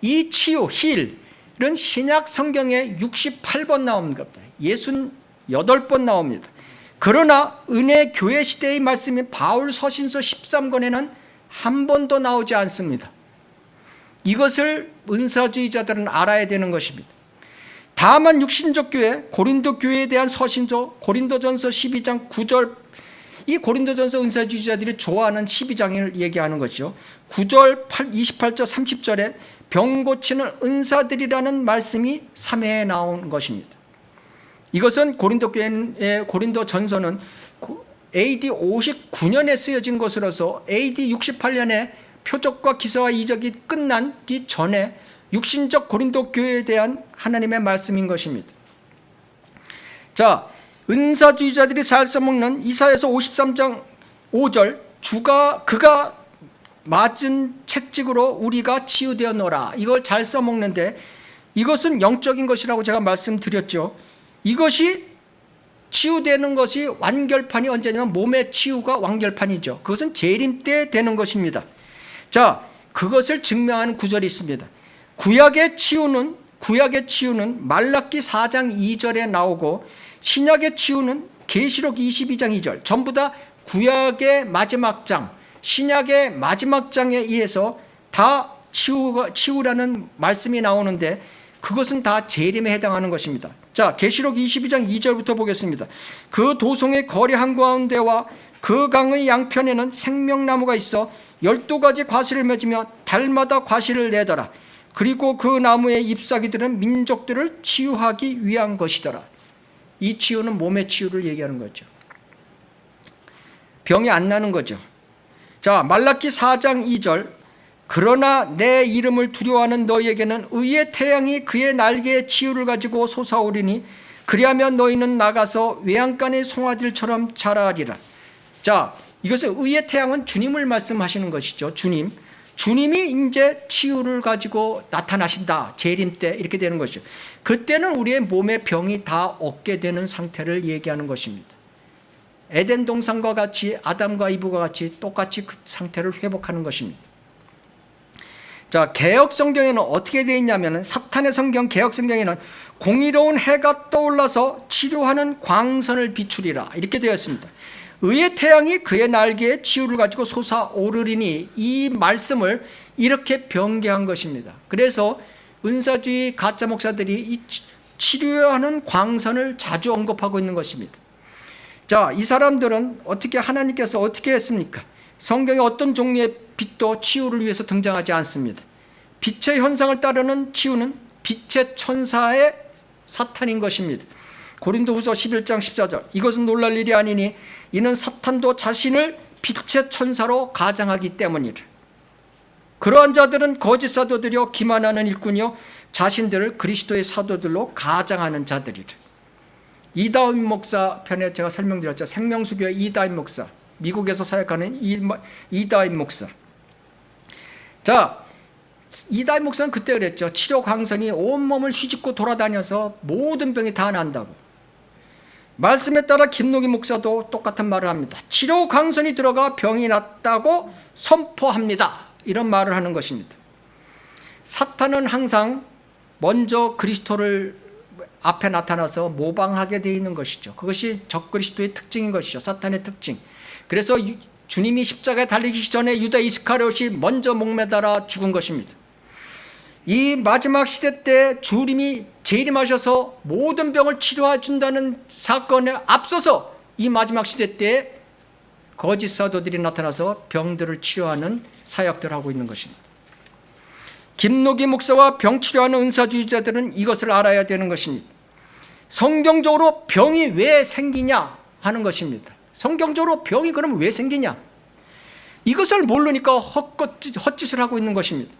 이 치유, 힐은 신약 성경에 68번 나옵니다. 68번 나옵니다. 그러나 은혜 교회 시대의 말씀인 바울 서신서 13권에는 한 번도 나오지 않습니다. 이것을 은사주의자들은 알아야 되는 것입니다. 다만 육신적 교회, 고린도 교회에 대한 서신서 고린도전서 12장 9절, 이 고린도전서 은사주의자들이 좋아하는 12장을 얘기하는 것이죠. 9절 28절 30절에 병 고치는 은사들이라는 말씀이 3회에 나온 것입니다. 이것은 고린도 교회의 고린도전서는 AD 59년에 쓰여진 것으로서 AD 68년에 표적과 기사와 이적이 끝나기 전에 육신적 고린도 교회에 대한 하나님의 말씀인 것입니다. 자, 은사주의자들이 잘 써먹는 이사야서 53장 5절, 그가 맞은 채찍으로 우리가 치유되었노라, 이걸 잘 써먹는데 이것은 영적인 것이라고 제가 말씀드렸죠. 이것이 치유되는 것이 완결판이 언제냐면 몸의 치유가 완결판이죠. 그것은 재림 때 되는 것입니다. 자, 그것을 증명하는 구절이 있습니다. 구약의 치유는 말라기 4장 2절에 나오고 신약의 치유는 계시록 22장 2절, 전부 다 구약의 마지막 장, 신약의 마지막 장에 의해서 다 치유라는 말씀이 나오는데 그것은 다 재림에 해당하는 것입니다. 자, 계시록 22장 2절부터 보겠습니다. 그 도성의 거리 한가운데와 그 강의 양편에는 생명나무가 있어 12가지 과실을 맺으며 달마다 과실을 내더라. 그리고 그 나무의 잎사귀들은 민족들을 치유하기 위한 것이더라. 이 치유는 몸의 치유를 얘기하는 거죠. 병이 안 나는 거죠. 자, 말라기 4장 2절. 그러나 내 이름을 두려워하는 너희에게는 의의 태양이 그의 날개의 치유를 가지고 솟아오리니 그리하면 너희는 나가서 외양간의 송아지들처럼 자라리라. 자, 이것은 의의 태양은 주님을 말씀하시는 것이죠. 주님이 이제 치유를 가지고 나타나신다. 재림 때 이렇게 되는 것이죠. 그때는 우리의 몸의 병이 다 없게 되는 상태를 얘기하는 것입니다. 에덴 동산과 같이 아담과 이브와 같이 똑같이 그 상태를 회복하는 것입니다. 자, 개역 성경에는 어떻게 되어 있냐면 사탄의 성경 개역 성경에는 공의로운 해가 떠올라서 치료하는 광선을 비추리라 이렇게 되어 있습니다. 의의 태양이 그의 날개에 치유를 가지고 솟아오르리니 이 말씀을 이렇게 변개한 것입니다. 그래서 은사주의 가짜 목사들이 이 치료하는 광선을 자주 언급하고 있는 것입니다. 자, 이 사람들은 어떻게 하나님께서 어떻게 했습니까? 성경에 어떤 종류의 빛도 치유를 위해서 등장하지 않습니다. 빛의 현상을 따르는 치유는 빛의 천사의 사탄인 것입니다. 고린도후서 11장 14절. 이것은 놀랄 일이 아니니 이는 사탄도 자신을 빛의 천사로 가장하기 때문이라. 그러한 자들은 거짓 사도들이요 기만하는 일꾼이요 자신들을 그리스도의 사도들로 가장하는 자들이라. 이다임 목사 편에 제가 설명드렸죠. 생명수교회 이다임 목사, 미국에서 사역하는 이다임 목사. 자, 이다임 목사는 그때 그랬죠. 치료 광선이 온몸을 휘짓고 돌아다녀서 모든 병이 다 난다고. 말씀에 따라 김노기 목사도 똑같은 말을 합니다. 치료 광선이 들어가 병이 낫다고 선포합니다. 이런 말을 하는 것입니다. 사탄은 항상 먼저 그리스도를 앞에 나타나서 모방하게 되어 있는 것이죠. 그것이 적그리스도의 특징인 것이죠. 사탄의 특징. 그래서 주님이 십자가에 달리기 전에 유다 이스카리옷이 먼저 목매달아 죽은 것입니다. 이 마지막 시대 때 주님이 재림하셔서 모든 병을 치료해 준다는 사건에 앞서서 이 마지막 시대 때 거짓 사도들이 나타나서 병들을 치료하는 사역들을 하고 있는 것입니다. 김노기 목사와 병 치료하는 은사주의자들은 이것을 알아야 되는 것입니다. 성경적으로 병이 왜 생기냐 하는 것입니다. 성경적으로 병이 그럼 왜 생기냐? 이것을 모르니까 헛짓을 하고 있는 것입니다.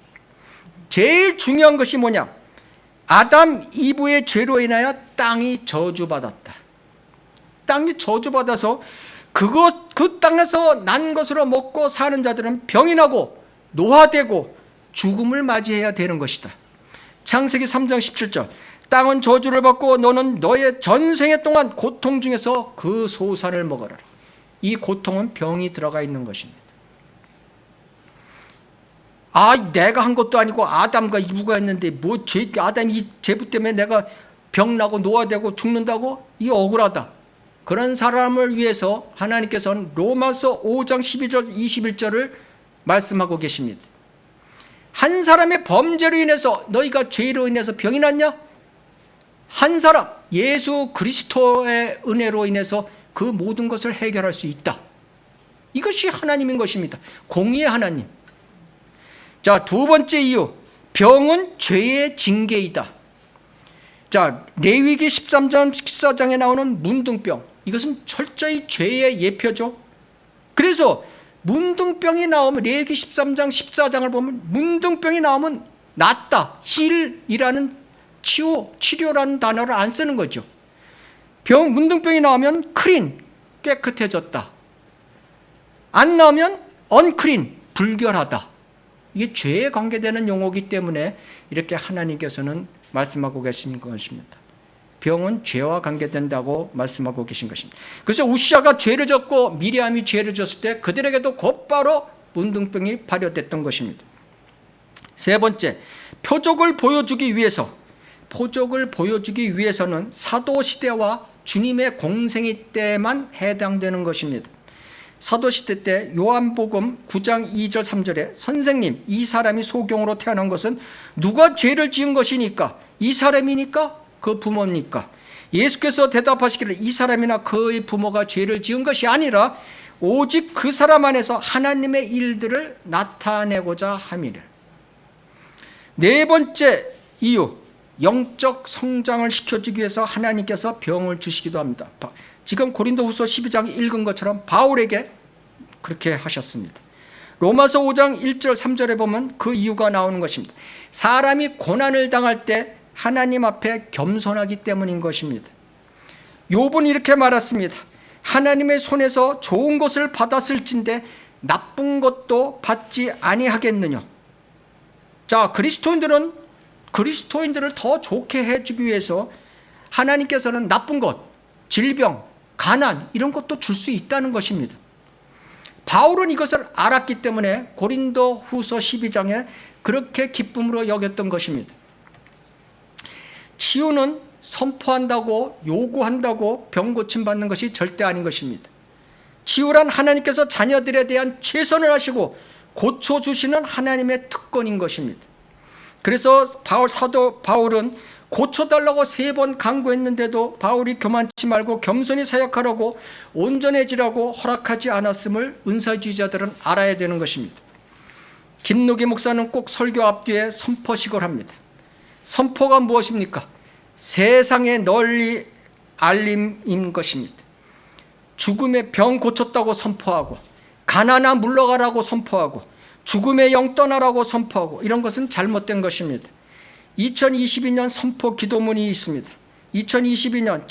제일 중요한 것이 뭐냐? 아담 이브의 죄로 인하여 땅이 저주받았다. 땅이 저주받아서 그 땅에서 난 것으로 먹고 사는 자들은 병이 나고 노화되고 죽음을 맞이해야 되는 것이다. 창세기 3장 17절. 땅은 저주를 받고 너는 너의 전생애 동안 고통 중에서 그 소산을 먹어라. 이 고통은 병이 들어가 있는 것입니다. 내가 한 것도 아니고 아담과 이브가 했는데 아담 이 제부 때문에 내가 병나고 노화되고 죽는다고? 이 억울하다. 그런 사람을 위해서 하나님께서는 로마서 5장 12절 21절을 말씀하고 계십니다. 한 사람의 범죄로 인해서 너희가 죄로 인해서 병이 났냐? 한 사람 예수 그리스도의 은혜로 인해서 그 모든 것을 해결할 수 있다. 이것이 하나님인 것입니다. 공의의 하나님. 자, 두 번째 이유, 병은 죄의 징계이다. 자, 레위기 13장 14장에 나오는 문둥병, 이것은 철저히 죄의 예표죠. 그래서 문둥병이 나오면 레위기 13장 14장을 보면 문둥병이 나오면 낫다, 힐이라는 치료라는 단어를 안 쓰는 거죠. 문둥병이 나오면 클린, 깨끗해졌다. 안 나오면 언클린, 불결하다. 이게 죄에 관계되는 용어이기 때문에 이렇게 하나님께서는 말씀하고 계신 것입니다. 병은 죄와 관계된다고 말씀하고 계신 것입니다. 그래서 우시아가 죄를 졌고 미리암이 죄를 졌을 때 그들에게도 곧바로 문둥병이 발효됐던 것입니다. 세 번째, 표적을 보여주기 위해서는 사도시대와 주님의 공생애 때만 해당되는 것입니다. 사도시대 때 요한복음 9장 2절 3절에 선생님, 이 사람이 소경으로 태어난 것은 누가 죄를 지은 것이니까? 이 사람이니까? 그 부모입니까? 예수께서 대답하시기를 이 사람이나 그의 부모가 죄를 지은 것이 아니라 오직 그 사람 안에서 하나님의 일들을 나타내고자 함이래. 네 번째 이유, 영적 성장을 시켜주기 위해서 하나님께서 병을 주시기도 합니다. 지금 고린도후서 12장 읽은 것처럼 바울에게 그렇게 하셨습니다. 로마서 5장 1절 3절에 보면 그 이유가 나오는 것입니다. 사람이 고난을 당할 때 하나님 앞에 겸손하기 때문인 것입니다. 욥은 이렇게 말했습니다. 하나님의 손에서 좋은 것을 받았을진데 나쁜 것도 받지 아니하겠느냐. 자, 그리스도인들을 더 좋게 해주기 위해서 하나님께서는 나쁜 것, 질병, 가난 이런 것도 줄 수 있다는 것입니다. 바울은 이것을 알았기 때문에 고린도후서 12장에 그렇게 기쁨으로 여겼던 것입니다. 치유는 선포한다고 요구한다고 병 고침 받는 것이 절대 아닌 것입니다. 치유란 하나님께서 자녀들에 대한 최선을 하시고 고쳐주시는 하나님의 특권인 것입니다. 그래서 사도 바울은 고쳐달라고 3번 강구했는데도 바울이 교만치 말고 겸손히 사역하라고 온전해지라고 허락하지 않았음을 은사주의자들은 알아야 되는 것입니다. 김노기 목사는 꼭 설교 앞뒤에 선포식을 합니다. 선포가 무엇입니까? 세상에 널리 알림인 것입니다. 죽음의 병 고쳤다고 선포하고, 가난아 물러가라고 선포하고, 죽음의 영 떠나라고 선포하고, 이런 것은 잘못된 것입니다. 2022년 선포 기도문이 있습니다. 2022년은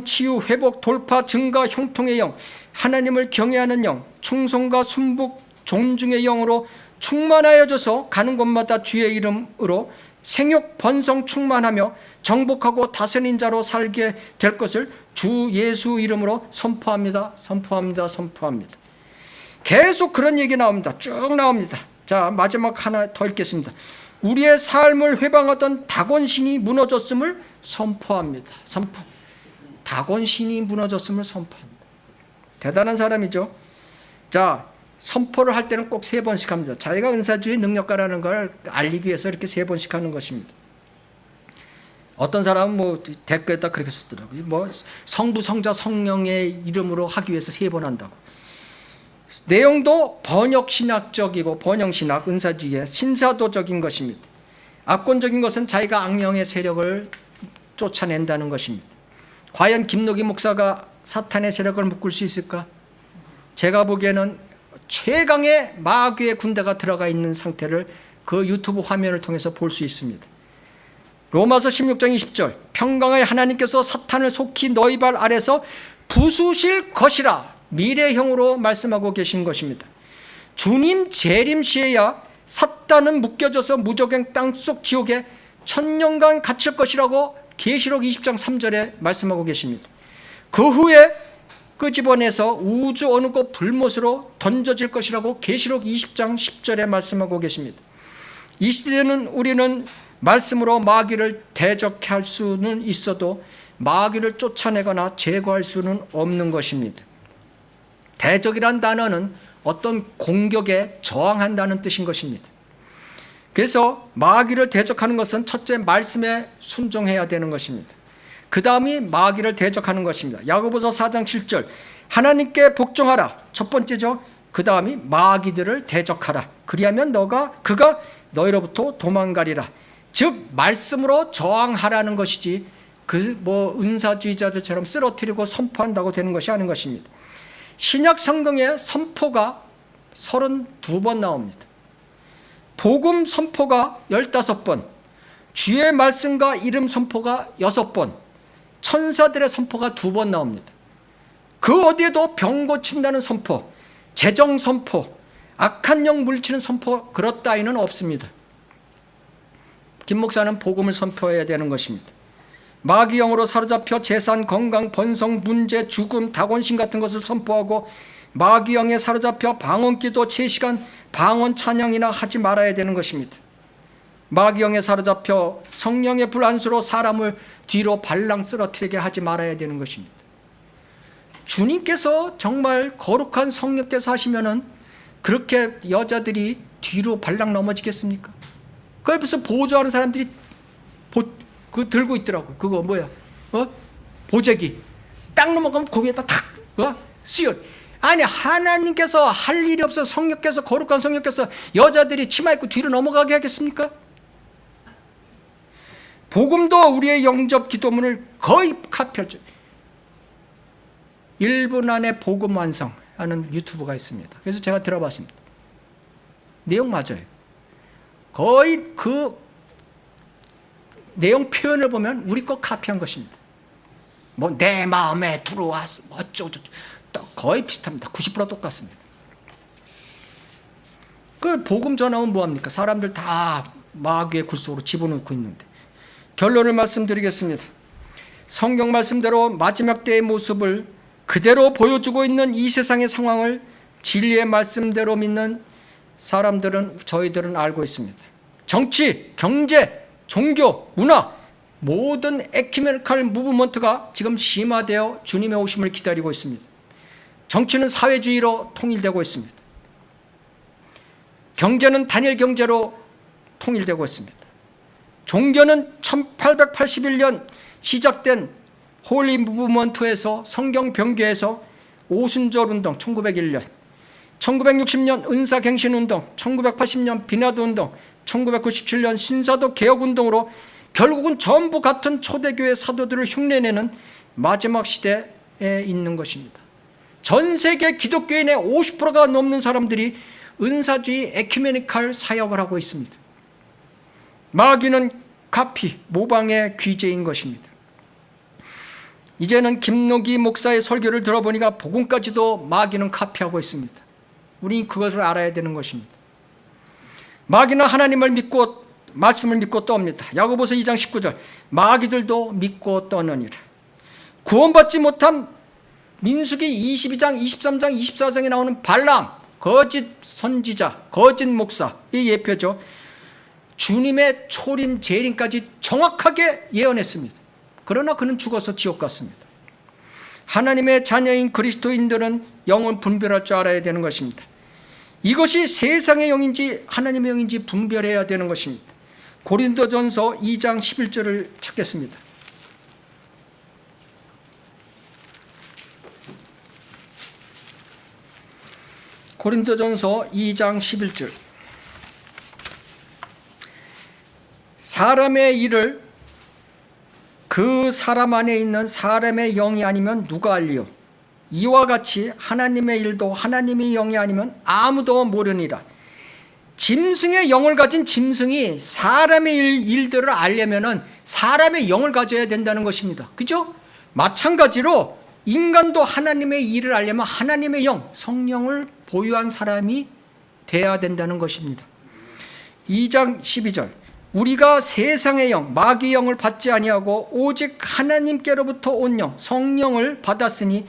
치유, 회복, 돌파, 증가, 형통의 영, 하나님을 경외하는 영, 충성과 순복, 존중의 영으로 충만하여져서 가는 곳마다 주의 이름으로 생육, 번성, 충만하며 정복하고 다스리는 자로 살게 될 것을 주 예수 이름으로 선포합니다. 계속 그런 얘기 나옵니다. 쭉 나옵니다. 자, 마지막 하나 더 읽겠습니다. 우리의 삶을 회방하던 다곤신이 무너졌음을 선포합니다. 다곤신이 무너졌음을 선포합니다. 대단한 사람이죠. 자, 선포를 할 때는 꼭 3번씩 합니다. 자기가 은사주의 능력가라는 걸 알리기 위해서 이렇게 3번씩 하는 것입니다. 어떤 사람은 댓글에다 그렇게 썼더라고요. 성부, 성자, 성령의 이름으로 하기 위해서 3번 한다고. 내용도 번역신학적이고 번영신학, 은사주의의 신사도적인 것입니다. 압권적인 것은 자기가 악령의 세력을 쫓아낸다는 것입니다. 과연 김노기 목사가 사탄의 세력을 묶을 수 있을까? 제가 보기에는 최강의 마귀의 군대가 들어가 있는 상태를 그 유튜브 화면을 통해서 볼 수 있습니다. 로마서 16장 20절, 평강의 하나님께서 사탄을 속히 너희 발 아래서 부수실 것이라 미래형으로 말씀하고 계신 것입니다. 주님 재림 시에야 사탄은 묶여져서 무적행 땅속 지옥에 1000년간 갇힐 것이라고 계시록 20장 3절에 말씀하고 계십니다. 그 후에 끄집어내서 우주 어느 곳 불못으로 던져질 것이라고 계시록 20장 10절에 말씀하고 계십니다. 이 시대는 우리는 말씀으로 마귀를 대적할 수는 있어도 마귀를 쫓아내거나 제거할 수는 없는 것입니다. 대적이란 단어는 어떤 공격에 저항한다는 뜻인 것입니다. 그래서 마귀를 대적하는 것은 첫째 말씀에 순종해야 되는 것입니다. 그 다음이 마귀를 대적하는 것입니다. 야고보서 4장 7절, 하나님께 복종하라. 첫 번째죠. 그 다음이 마귀들을 대적하라. 그리하면 그가 너희로부터 도망가리라. 즉 말씀으로 저항하라는 것이지 은사주의자들처럼 쓰러뜨리고 선포한다고 되는 것이 아닌 것입니다. 신약 성경에 선포가 32번 나옵니다. 복음 선포가 15번, 주의 말씀과 이름 선포가 6번, 천사들의 선포가 2번 나옵니다. 그 어디에도 병 고친다는 선포, 재정 선포, 악한 영 물리치는 선포 그렇 따위는 없습니다. 김 목사는 복음을 선포해야 되는 것입니다. 마귀 영으로 사로잡혀 재산, 건강, 번성, 문제, 죽음, 다곤신 같은 것을 선포하고 마귀 영에 사로잡혀 방언기도, 채시간, 방언 찬양이나 하지 말아야 되는 것입니다. 마귀 영에 사로잡혀 성령의 불안수로 사람을 뒤로 발랑 쓰러뜨리게 하지 말아야 되는 것입니다. 주님께서 정말 거룩한 성령께서 하시면은 그렇게 여자들이 뒤로 발랑 넘어지겠습니까? 그 옆에서 보조하는 사람들이 그거 들고 있더라고. 그거 뭐야? 보재기. 딱 넘어가면 거기에다 탁 씌워. 아니, 하나님께서 할 일이 없어 성령께서, 거룩한 성령께서 여자들이 치마 입고 뒤로 넘어가게 하겠습니까? 복음도 우리의 영접 기도문을 거의 카피하죠. 1분 안에 복음 완성하는 유튜브가 있습니다. 그래서 제가 들어봤습니다. 내용 맞아요. 거의 그 내용 표현을 보면 우리 거 카피한 것입니다. 뭐 내 마음에 들어와서 어쩌고저쩌고 거의 비슷합니다. 90% 똑같습니다. 그 복음 전하면 뭐합니까? 사람들 다 마귀의 굴 속으로 집어넣고 있는데. 결론을 말씀드리겠습니다. 성경 말씀대로 마지막 때의 모습을 그대로 보여주고 있는 이 세상의 상황을 진리의 말씀대로 믿는 사람들은, 저희들은 알고 있습니다. 정치, 경제, 종교, 문화, 모든 에큐메니컬 무브먼트가 지금 심화되어 주님의 오심을 기다리고 있습니다. 정치는 사회주의로 통일되고 있습니다. 경제는 단일 경제로 통일되고 있습니다. 종교는 1881년 시작된 홀리 무브먼트에서, 성경 변개에서 오순절 운동 1901년, 1960년 은사갱신 운동, 1980년 비나드 운동, 1997년 신사도 개혁 운동으로 결국은 전부 같은 초대교회 사도들을 흉내내는 마지막 시대에 있는 것입니다. 전 세계 기독교인의 50%가 넘는 사람들이 은사주의 에큐메니컬 사역을 하고 있습니다. 마귀는 카피, 모방의 귀재인 것입니다. 이제는 김노기 목사의 설교를 들어보니까 복음까지도 마귀는 카피하고 있습니다. 우리 그것을 알아야 되는 것입니다. 마귀는 하나님을 믿고 말씀을 믿고 떠옵니다. 야고보서 2장 19절 마귀들도 믿고 떠느니라. 구원받지 못한 민수기 22장, 23장, 24장에 나오는 발람, 거짓 선지자, 거짓 목사, 이 예표죠. 주님의 초림, 재림까지 정확하게 예언했습니다. 그러나 그는 죽어서 지옥 갔습니다. 하나님의 자녀인 그리스도인들은 영은 분별할 줄 알아야 되는 것입니다. 이것이 세상의 영인지 하나님의 영인지 분별해야 되는 것입니다. 고린도전서 2장 11절을 찾겠습니다. 고린도전서 2장 11절. 사람의 일을 그 사람 안에 있는 사람의 영이 아니면 누가 알리요? 이와 같이 하나님의 일도 하나님의 영이 아니면 아무도 모르니라. 짐승의 영을 가진 짐승이 사람의 일들을 알려면 사람의 영을 가져야 된다는 것입니다. 그죠? 마찬가지로 인간도 하나님의 일을 알려면 하나님의 영, 성령을 보유한 사람이 돼야 된다는 것입니다. 2장 12절. 우리가 세상의 영, 마귀 영을 받지 아니하고 오직 하나님께로부터 온 영, 성령을 받았으니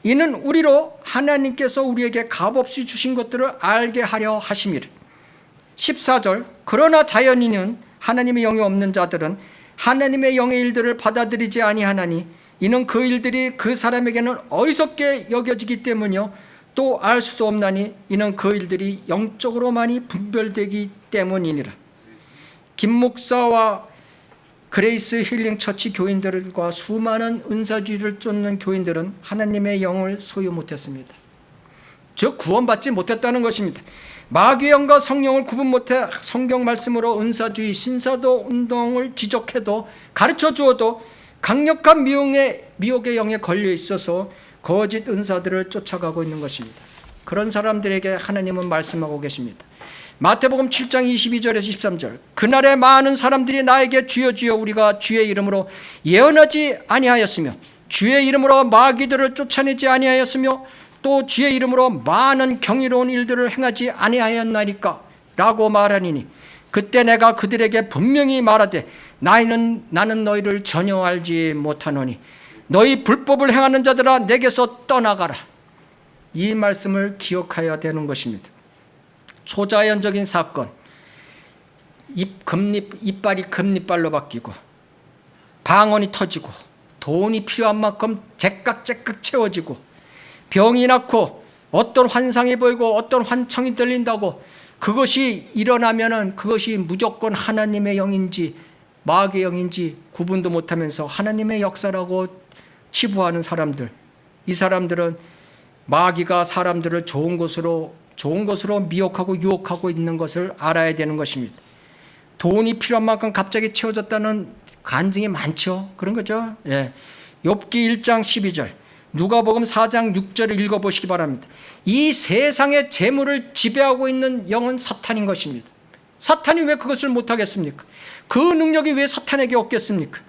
이는 우리로 하나님께서 우리에게 값없이 주신 것들을 알게 하려 하심이라. 14절. 그러나 자연인은 하나님의 영이 없는 자들은 하나님의 영의 일들을 받아들이지 아니하나니 이는 그 일들이 그 사람에게는 어리석게 여겨지기 때문이요 또 알 수도 없나니 이는 그 일들이 영적으로만이 분별되기 때문이니라. 김 목사와 그레이스 힐링 처치 교인들과 수많은 은사주의를 쫓는 교인들은 하나님의 영을 소유 못했습니다. 즉 구원받지 못했다는 것입니다. 마귀의 영과 성령을 구분 못해 성경 말씀으로 은사주의, 신사도 운동을 지적해도 가르쳐 주어도 강력한 미혹의 영에 걸려 있어서 거짓 은사들을 쫓아가고 있는 것입니다. 그런 사람들에게 하나님은 말씀하고 계십니다. 마태복음 7장 22절에서 23절. 그날에 많은 사람들이 나에게 주여 주여 우리가 주의 이름으로 예언하지 아니하였으며 주의 이름으로 마귀들을 쫓아내지 아니하였으며 또 주의 이름으로 많은 경이로운 일들을 행하지 아니하였나이까 라고 말하니니 그때 내가 그들에게 분명히 말하되 나는 너희를 전혀 알지 못하노니 너희 불법을 행하는 자들아 내게서 떠나가라. 이 말씀을 기억해야 되는 것입니다. 초자연적인 사건, 이빨이 금리빨로 바뀌고 방언이 터지고 돈이 필요한 만큼 제깍제깍 채워지고 병이 낫고 어떤 환상이 보이고 어떤 환청이 들린다고 그것이 일어나면은 그것이 무조건 하나님의 영인지 마귀의 영인지 구분도 못하면서 하나님의 역사라고 치부하는 사람들, 이 사람들은 마귀가 사람들을 좋은 것으로 미혹하고 유혹하고 있는 것을 알아야 되는 것입니다. 돈이 필요한 만큼 갑자기 채워졌다는 간증이 많죠. 그런 거죠. 예. 욥기 1장 12절, 누가복음 4장 6절을 읽어보시기 바랍니다. 이 세상의 재물을 지배하고 있는 영은 사탄인 것입니다. 사탄이 왜 그것을 못하겠습니까? 그 능력이 왜 사탄에게 없겠습니까?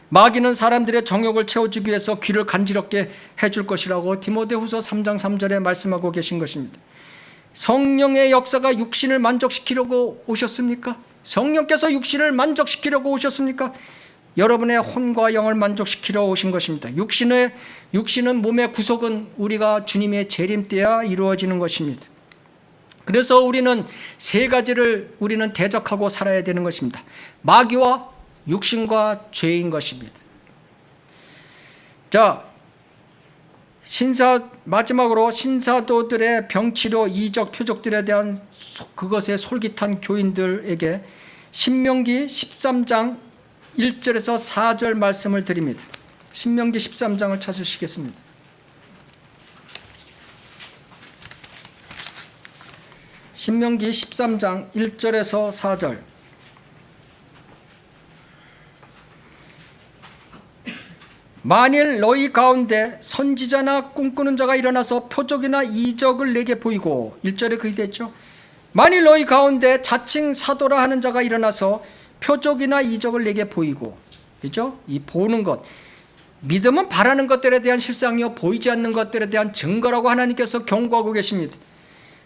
마귀는 사람들의 정욕을 채워주기 위해서 귀를 간지럽게 해줄 것이라고 디모데후서 3장 3절에 말씀하고 계신 것입니다. 성령의 역사가 육신을 만족시키려고 오셨습니까? 성령께서 육신을 만족시키려고 오셨습니까? 여러분의 혼과 영을 만족시키려 오신 것입니다. 육신은 몸의 구속은 우리가 주님의 재림 때야 이루어지는 것입니다. 그래서 우리는 세 가지를 우리는 대적하고 살아야 되는 것입니다. 마귀와 육신과 죄인 것입니다. 자, 마지막으로 신사도들의 병치료 이적 표적들에 대한 그것에 솔깃한 교인들에게 신명기 13장 1절에서 4절 말씀을 드립니다. 신명기 13장을 찾으시겠습니다. 신명기 13장 1절에서 4절. 만일 너희 가운데 선지자나 꿈꾸는 자가 일어나서 표적이나 이적을 내게 보이고, 1절에 그렇게 됐죠. 만일 너희 가운데 자칭 사도라 하는 자가 일어나서 표적이나 이적을 내게 보이고, 그죠? 이 보는 것, 믿음은 바라는 것들에 대한 실상이요 보이지 않는 것들에 대한 증거라고 하나님께서 경고하고 계십니다.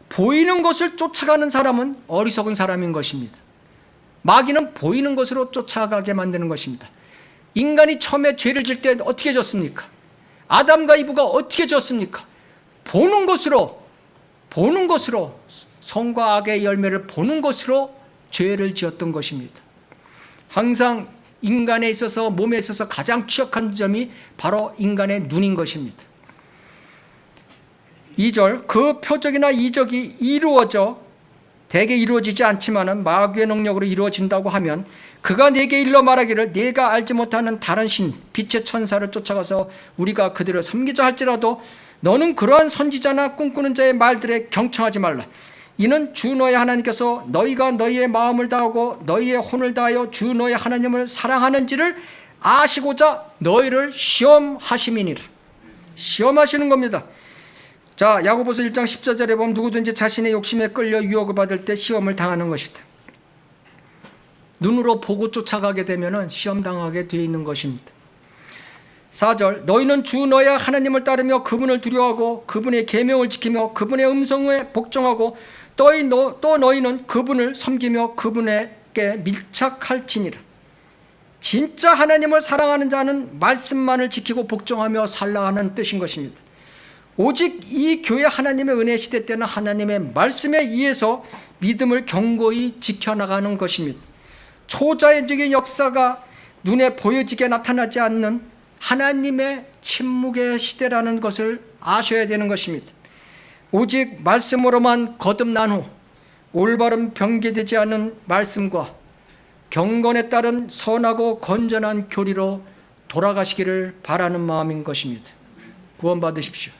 보이는 것을 쫓아가는 사람은 어리석은 사람인 것입니다. 마귀는 보이는 것으로 쫓아가게 만드는 것입니다. 인간이 처음에 죄를 질 때 어떻게 졌습니까? 아담과 이브가 어떻게 졌습니까? 보는 것으로 선과 악의 열매를 보는 것으로 죄를 지었던 것입니다. 항상 인간에 있어서, 몸에 있어서 가장 취약한 점이 바로 인간의 눈인 것입니다. 2절, 그 표적이나 이적이 대개 이루어지지 않지만은 마귀의 능력으로 이루어진다고 하면 그가 내게 일러 말하기를 내가 알지 못하는 다른 신 빛의 천사를 쫓아가서 우리가 그들을 섬기자 할지라도 너는 그러한 선지자나 꿈꾸는 자의 말들에 경청하지 말라. 이는 주 너의 하나님께서 너희가 너희의 마음을 다하고 너희의 혼을 다하여 주 너의 하나님을 사랑하는지를 아시고자 너희를 시험하심이니라. 시험하시는 겁니다. 자, 야고보서 1장 14절에 보면 누구든지 자신의 욕심에 끌려 유혹을 받을 때 시험을 당하는 것이다. 눈으로 보고 쫓아가게 되면 시험당하게 되어 있는 것입니다. 4절, 너희는 주 너의 하나님을 따르며 그분을 두려워하고 그분의 계명을 지키며 그분의 음성에 복종하고 또 너희는 그분을 섬기며 그분에게 밀착할지니라. 진짜 하나님을 사랑하는 자는 말씀만을 지키고 복종하며 살라 하는 뜻인 것입니다. 오직 이 교회 하나님의 은혜 시대 때는 하나님의 말씀에 의해서 믿음을 견고히 지켜나가는 것입니다. 초자연적인 역사가 눈에 보여지게 나타나지 않는 하나님의 침묵의 시대라는 것을 아셔야 되는 것입니다. 오직 말씀으로만 거듭난 후 올바른 변개되지 않은 말씀과 경건에 따른 선하고 건전한 교리로 돌아가시기를 바라는 마음인 것입니다. 구원 받으십시오.